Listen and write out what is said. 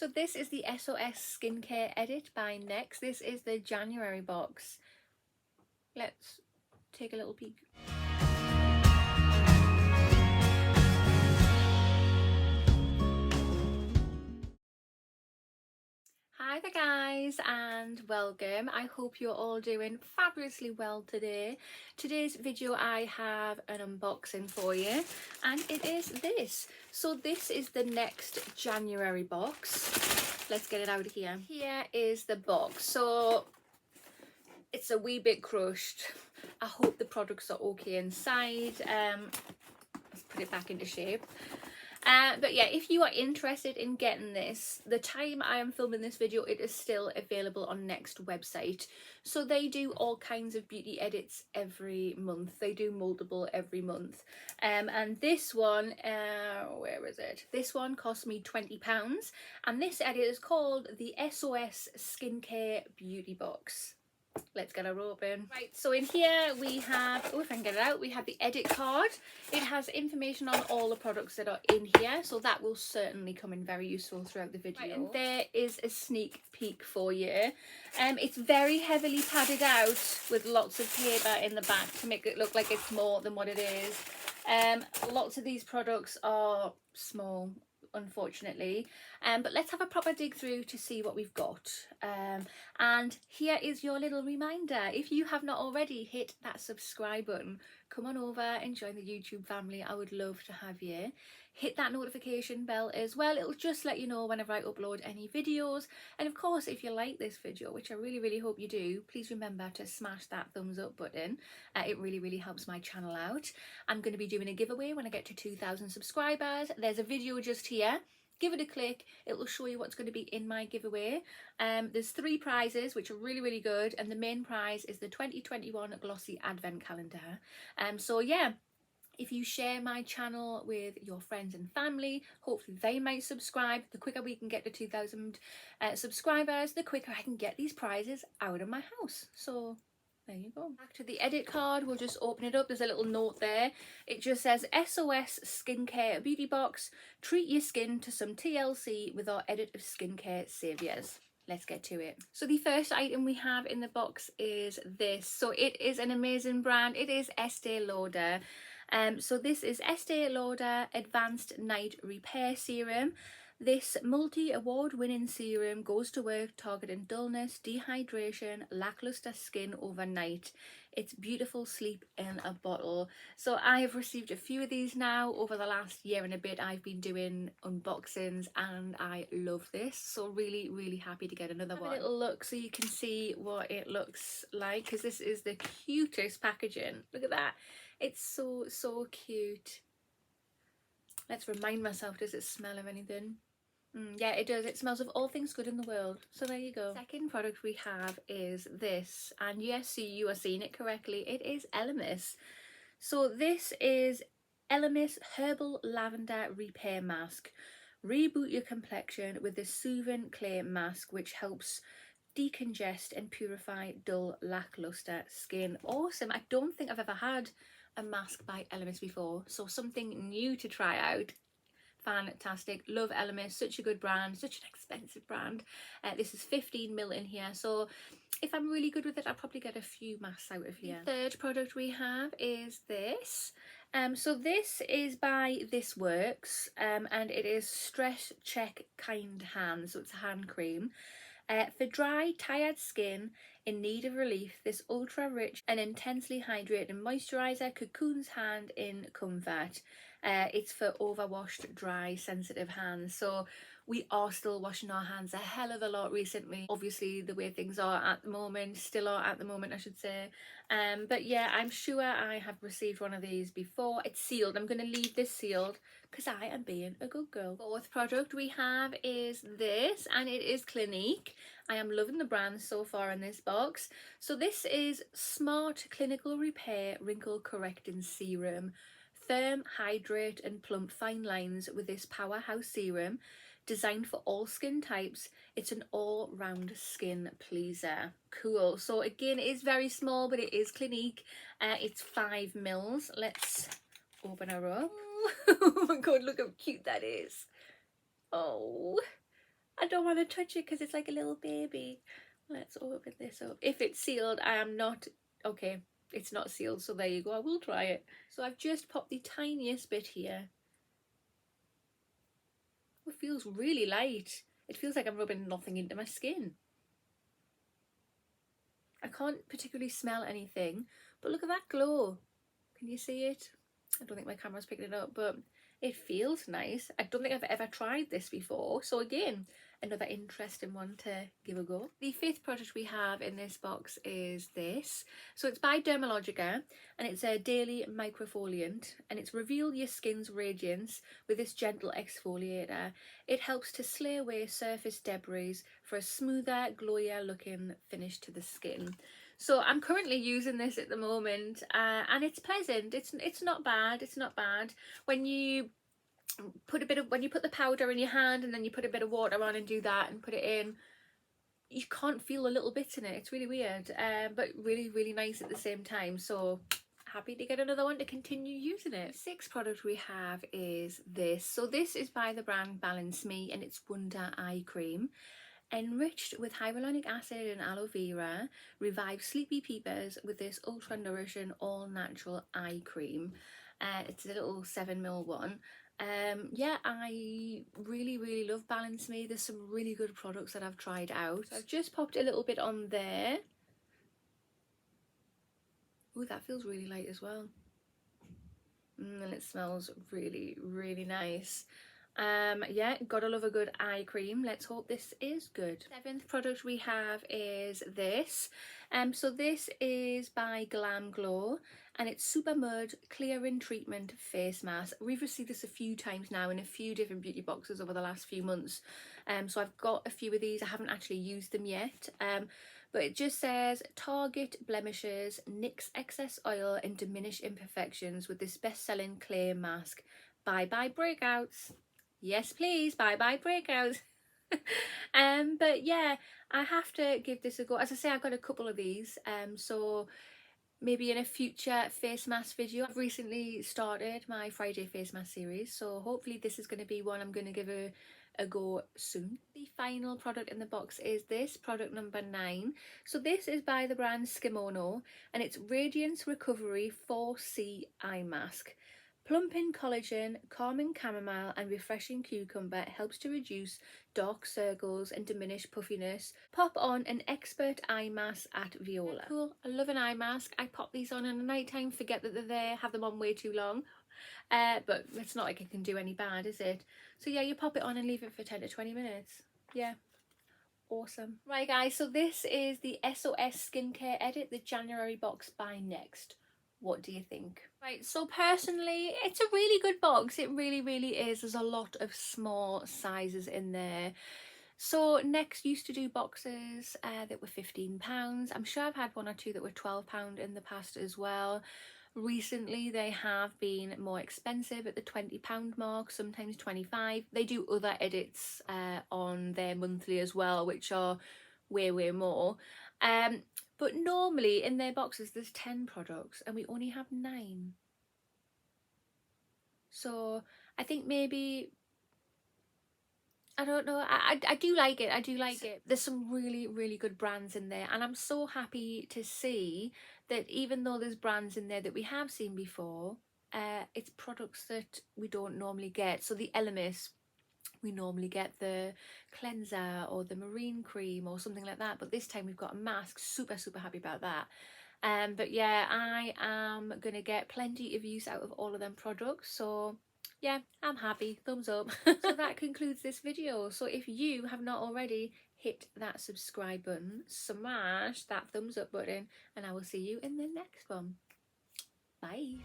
So this is the SOS Skincare Edit by NYX. This is the January box. Let's take a little peek. Hi there guys and welcome. I hope you're all doing fabulously well today. Today's video I have an unboxing for you and it is this. So this is the NYX January box. Let's get it out of here. Here is the box. So it's a wee bit crushed. I hope the products are okay inside. Let's put it back into shape. But yeah, if you are interested in getting this, the time I am filming this video, it is still available on NYX website. So they do all kinds of beauty edits every month. They do multiple every month. And this one, where is it? This one cost me £20. And this edit is called the SOS Skincare Beauty Box. Let's get her open. Right, so in here we have, oh, if I can get it out, we have the edit card. It has information on all the products that are in here, so that will certainly come in very useful throughout the video. Right, and there is a sneak peek for you. It's very heavily padded out with lots of paper in the back to make it look like it's more than what it is. Lots of these products are small, unfortunately, but let's have a proper dig through to see what we've got. And here is your little reminder: if you have not already, hit that subscribe button, come on over and join the YouTube family. I would love to have you. Hit that notification bell as well. It'll just let you know whenever I upload any videos. And of course, if you like this video, which I really hope you do, please remember to smash that thumbs up button. It really helps my channel out. I'm going to be doing a giveaway when I get to 2,000 subscribers. There's a video just here. Give it a click, it will show you what's going to be in my giveaway. There's 3 prizes which are really good, and the main prize is the 2021 Glossy Advent Calendar. So yeah, if you share my channel with your friends and family, hopefully they might subscribe. The quicker we can get to 2,000 subscribers, the quicker I can get these prizes out of my house. So there you go. Back to the edit card, we'll just open it up. There's a little note there. It just says SOS Skincare Beauty Box. Treat your skin to some TLC with our edit of skincare saviours. Let's get to it. So the first item we have in the box is this. So it is an amazing brand. It is Estee Lauder. So this is Estee Lauder Advanced Night Repair Serum. This multi-award winning serum goes to work targeting dullness, dehydration, lackluster skin overnight. It's beautiful sleep in a bottle. So I have received a few of these now over the last year and a bit. I've been doing unboxings and I love this. So really happy to get another one. Have a little look so you can see what it looks like, because this is the cutest packaging. Look at that. It's so cute. Let's remind myself, does it smell of anything? Yeah, it does. It smells of all things good in the world. So there you go. Second product we have is this. And yes, you are seeing it correctly. It is Elemis. So this is Elemis Herbal Lavender Repair Mask. Reboot your complexion with this soothing clay mask which helps decongest and purify dull, lackluster skin. Awesome. I don't think I've ever had a mask by Elemis before. So something new to try out. Fantastic. Love Elemis, such a good brand, such an expensive brand. This is 15ml in here, so if I'm really good with it, I'll probably get a few masks out of here. The third product we have is this. So this is by This Works, and it is Stress Check Kind Hands, so it's a hand cream. For dry, tired skin in need of relief, this ultra rich and intensely hydrating moisturiser cocoons hand in comfort. It's for overwashed, dry, sensitive hands. So we are still washing our hands a hell of a lot recently. Obviously the way things are at the moment, still are at the moment I should say. But yeah, I'm sure I have received one of these before. It's sealed. I'm going to leave this sealed because I am being a good girl. Fourth product we have is this, and it is Clinique. I am loving the brand so far in this box. So this is Smart Clinical Repair Wrinkle Correcting Serum. Firm, hydrate and plump fine lines with this powerhouse serum. Designed for all skin types, it's an all-round skin pleaser. Cool. So again, it is very small, but it is Clinique. It's 5ml. Let's open her up. Oh my god, look how cute that is. Oh, I don't want to touch it because it's like a little baby. Let's open this up. If it's sealed, I am not... Okay, it's not sealed, so there you go. I will try it. So I've just popped the tiniest bit here. It feels really light. It feels like I'm rubbing nothing into my skin. I can't particularly smell anything, but look at that glow. Can you see it? I don't think my camera's picking it up, but it feels nice. I don't think I've ever tried this before. So again, another interesting one to give a go. The fifth product we have in this box is this. So it's by Dermalogica and it's a daily microfoliant and it's Reveal Your Skin's Radiance with this gentle exfoliator. It helps to slay away surface debris for a smoother, glowier looking finish to the skin. So I'm currently using this at the moment and it's pleasant. It's not bad. It's not bad. When you put the powder in your hand and then you put a bit of water on and do that and put it in, you can't feel a little bit in it. It's really weird, but really, really nice at the same time. So happy to get another one to continue using it. The sixth product we have is this. So this is by the brand Balance Me and it's Wonder Eye Cream. Enriched with hyaluronic acid and aloe vera, revive sleepy peepers with this ultra nourishing all natural eye cream. It's a little 7ml one. Yeah, I really love Balance Me. There's some really good products that I've tried out. So I've just popped a little bit on there. Oh, that feels really light as well. And it smells really nice. Yeah, gotta love a good eye cream. Let's hope this is good. Seventh product we have is this. So this is by Glam Glow and it's Super Mud Clearing Treatment Face Mask. We've received this a few times now in a few different beauty boxes over the last few months. So I've got a few of these. I haven't actually used them yet. But it just says target blemishes, nix excess oil and diminish imperfections with this best-selling clear mask. Bye bye breakouts. Yes please, bye bye breakouts. But yeah, I have to give this a go. As I say, I've got a couple of these, so maybe in a future face mask video. I've recently started my Friday face mask series, so hopefully this is going to be one I'm going to give a go soon. The final product in the box is this, product number 9. So this is by the brand Skimono and it's Radiance Recovery 4C Eye Mask. Plumping collagen, calming chamomile and refreshing cucumber helps to reduce dark circles and diminish puffiness. Pop on an expert eye mask at Viola. Cool, I love an eye mask. I pop these on in the night time, forget that they're there, have them on way too long. But it's not like it can do any bad, is it? So yeah, you pop it on and leave it for 10 to 20 minutes. Yeah. Awesome. Right guys, so this is the SOS skincare edit, the January box by Next. What do you think? Right, so personally, it's a really good box. It really is. There's a lot of small sizes in there. So Next used to do boxes that were £15. I'm sure I've had one or two that were £12 in the past as well. Recently they have been more expensive at the £20 mark, sometimes 25. They do other edits on their monthly as well, which are way more. But normally in their boxes there's 10 products and we only have 9. So I think maybe, I don't know, I do like it. I do like it. There's some really good brands in there and I'm so happy to see that even though there's brands in there that we have seen before, it's products that we don't normally get. So the Elemis, we normally get the cleanser or the marine cream or something like that, but this time we've got a mask. Super happy about that. But yeah, I am gonna get plenty of use out of all of them products, so yeah, I'm happy. Thumbs up. So that concludes this video. So if you have not already, hit that subscribe button, smash that thumbs up button, and I will see you in the next one. Bye.